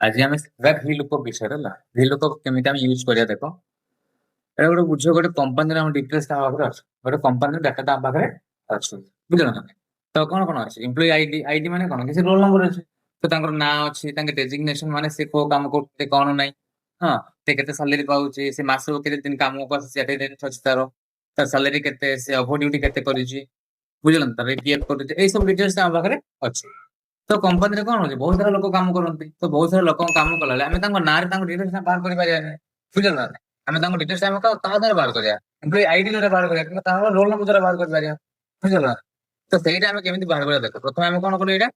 आज आम भि लुकअप विषय भि लुकअप केमी आम यूज करिया देख एटा गोटे बुझ गोटे कंपानी डिटेल्स गोटे कंपानी डाटा आम पाखे अच्छे बुझल ना तो कौन कौन अच्छे एम्प्लॉय आईडी आईडी माने कौन किसी रोल नंबर अच्छे तो तांकर ना अच्छी डेजिग्नेशन माने से को काम करते कौन नहीं हाँ से केते सैलरी पाउचे से मासो केते दिन काम को सेटे दिन अछि तार सैलरी केते से ओवर ड्यूटी केते करिछि बुझल ना तार पीएफ करिछि ए सब डिटेल्स आम पाखे अच्छे तो कंपनी रे कौन होची बहुत सारा लोक काम करते तो बहुत सारा लोक काम कला आम ना डिटेल्स बाहर कर पारे बुझल ना आम डिटेल्स आम कहा बाहर करिया एम्प्लॉय आईडी रे बाहर करिया रोल नंबर द्वारा बाहर कर पारिया बुझल ना तो ସେଇଟା ଆମେ କେମିତି ବାହାର କରିବା ଦେଖ ପ୍ରଥମେ ଆମେ କଣ କଲେ ଏଇଟା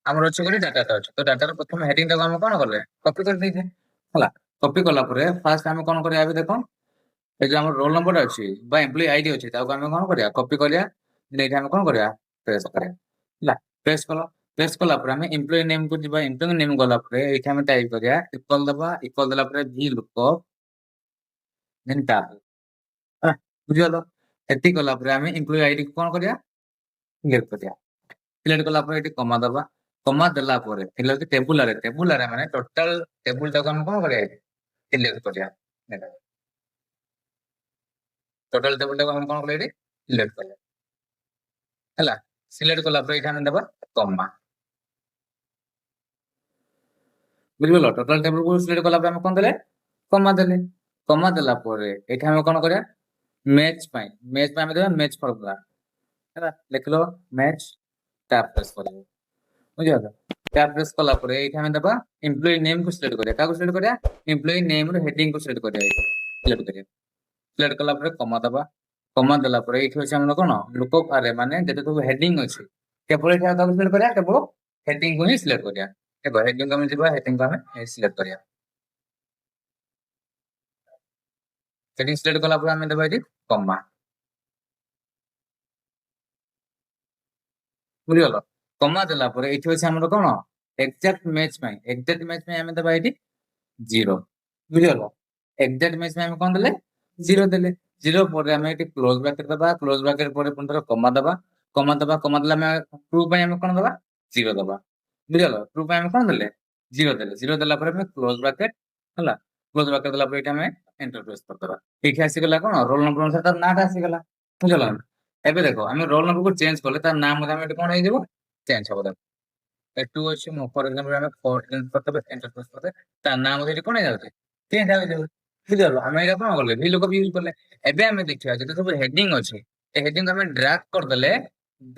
ଆମର ଅଛି ଗୋଟେ ଡାଟାଟା ଅଛି ତ ଡାଟାର ପ୍ରଥମେ ହେଡିଂ ଟାକୁ ଆମେ କଣ କଲେ କପି କରି ଦେଇଛେ ହେଲା କପି କଲା ପରେ ଫାର୍ଷ୍ଟ ଆମେ କଣ କରିବା ଏବେ ଦେଖ এই যে আমার রোল নম্বরটা ଅଛି বা এমপ্লয়ি আইডি ଅଛି ତାକୁ ଆମେ କଣ କରିବା କପି କରିବା ଏଇଠି ଆମେ କଣ କରିବା ପ୍ରେସ୍ କରିବା ହେଲା ପ୍ରେସ୍ କଲା ପରେ ଆମେ ଏମପ୍ଲୟି ନେମ୍ କୁ ଯିବା ଏମପ୍ଲୟି ନେମ୍ ଗଲା ପରେ ଏଇଠି ଆମେ ଟାଇପ କରିବା ଇକ୍ୱାଲ ଦବା ଇକ୍ୱାଲ ଦେଲା ପରେ ଭି ଲୁକଅପ୍ ଦେନ୍ tab ବୁଝିଗଲ ଏତିକି କଲା ପରେ ଆମେ ଏମପ୍ଲୟି ଆଇଡି କୁ କଣ କରିବା सिलेक्ट करिया सिलेक्ट कला पर एटी कमा दबा कमा देला पर एला कि टेबुलर माने टोटल टेबुल टाको हम कोन करिया सिलेक्ट करिया टोटल टेबुल टाको हम कोन करिया एटी सिलेक्ट करिया हला सिलेक्ट कला पर एठाने दबा कमा बुझिबलो टोटल टेबुल को सिलेक्ट कला पर हम कोन देले कमा देला पर एठा हम कोन करिया मैच पाई हम देबा मैच फॉर्मूला है लिख लो मैच टैब प्रेस कर बुझा टैब प्रेस कला पर एठी हम दबा एम्प्लॉय नेम को सिलेक्ट करिया का को सिलेक्ट करिया एम्प्लॉय नेम रो हेडिंग को सिलेक्ट करिया सिलेक्ट कला पर कमा देला पर एठी होछ हमन कोन लुकअप अरे माने जते तो हेडिंग अछि केवल एठी का सिलेक्ट करिया केवल हेडिंग को ही सिलेक्ट करिया देखो हेडिंग को हम जिबा हेडिंग को हम सिलेक्ट करिया हेडिंग सिलेक्ट कला पर हम दबा एठी कमा बुझिगल कमा देला पर एठी होछ हमर कोन एग्जैक्ट मैच में हम दबा एठी 0 बुझिगल एग्जैक्ट मैच में हम कोन देले 0 देले 0 पर हम एठी क्लोज ब्रैकेट दबा क्लोज ब्रैकेट पर पुनः कमा देला में ट्रू पे हम कोन दबा 0 दबा बुझिगल ट्रू पे हम कोन देले 0 देला पर हम क्लोज ब्रैकेट हला क्लोज ब्रैकेट देला पर एठी हम एंटर प्रेस कर दबा एठी आसी गेला कोन रोल नंबर अनुसार तार नाटा आसी गेला बुझिगल एबे देखो हम रोल नंबर को चेंज करले तार नाम हम एठी कोन हे जेबो चेंज हो देखो ए2 अछि मो फॉर एग्जांपल हम 4 चेंज करते एंटर प्रेस करते तार नाम एठी कोन हे जाउते चेंज हो जेबो बुझिगल हम एटा कोन करले वी लुकअप यूज करले एबे हम देखिया जते सब हेडिंग अछि ए हेडिंग हम ड्रैग कर देले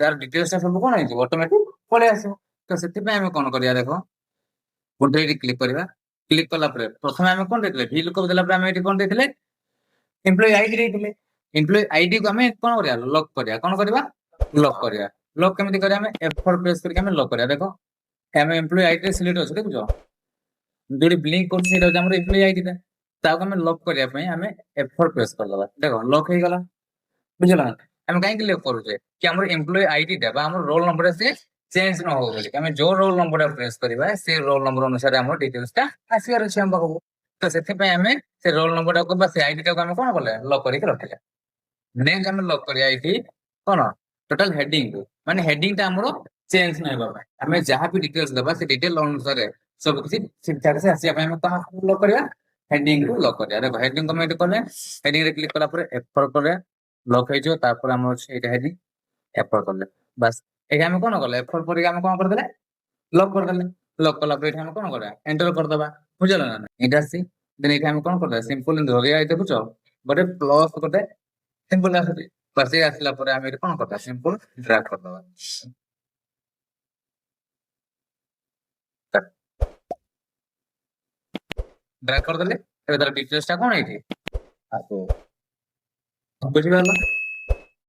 तार डिटेल्स सब कोन हे जेबो ऑटोमेटिक पळे आसे तो सेति पे हम कोन करिया देखो गोटे एठी क्लिक कला पर प्रथम हम कोन देखले वी लुकअप देला पर हम एठी कोन देखले एम्प्लॉय आईडी देथिले एम्प्लॉय आईडी को हमें कोन करिया लॉक करिया लॉक केमिति करिया हमें F4 प्रेस करके हमें लॉक करिया देखो हम एम्प्लॉय आईडी सिलेक्ट अछि देखो जोडी ब्लिंक करछि सेटा हमर एम्प्लॉय आईडी ता ताको हमें लॉक करिया पई हमें F4 प्रेस कर दबा देखो लॉक हे गला बुझला हम काहे के लॉक करू छे कि हमर एम्प्लॉय आईडी देबा हमर रोल नंबर से चेंज न हो बोली हमें जो रोल नंबर प्रेस करबा से रोल नंबर अनुसार हमर डिटेल्स ता आसीर अछि हम बाबू तो सेति पे हमें से रोल नंबर को बा से आईडी को हमें कोन बोले लॉक करके रखले नेक्स्ट हम लॉक करिया आईडी कोन टोटल हेडिंग माने हेडिंग ता हमरो चेंज नै बाबा हमें जहां भी डिटेल्स देबा से डिटेल अनुसार सब किसी ठीक ठाक से आसी हमें कहां लॉक करिया हेडिंग को लॉक करिया देखो हेडिंग कमेंट करले हेडिंग रे क्लिक कला पर F4 करे लॉक हे जो तापर हमर छै एटा हेडिंग F4 करले बस एटा हम कोन करले F4 पर हम कोन कर देले लॉक कला पर हम कोन करे एंटर कर दबा बुझल ना एटा सी देन एटा हम कोन करले सिंपल इन धरिया देखु छ बटे प्लस करते सिंपल आसे बस ये आसला पर हम कोन करता सिंपल ड्रैग कर दबा ड्रैग कर देले एबे तार डिटेल्स ता कोन आइथि आसो बुझि गेल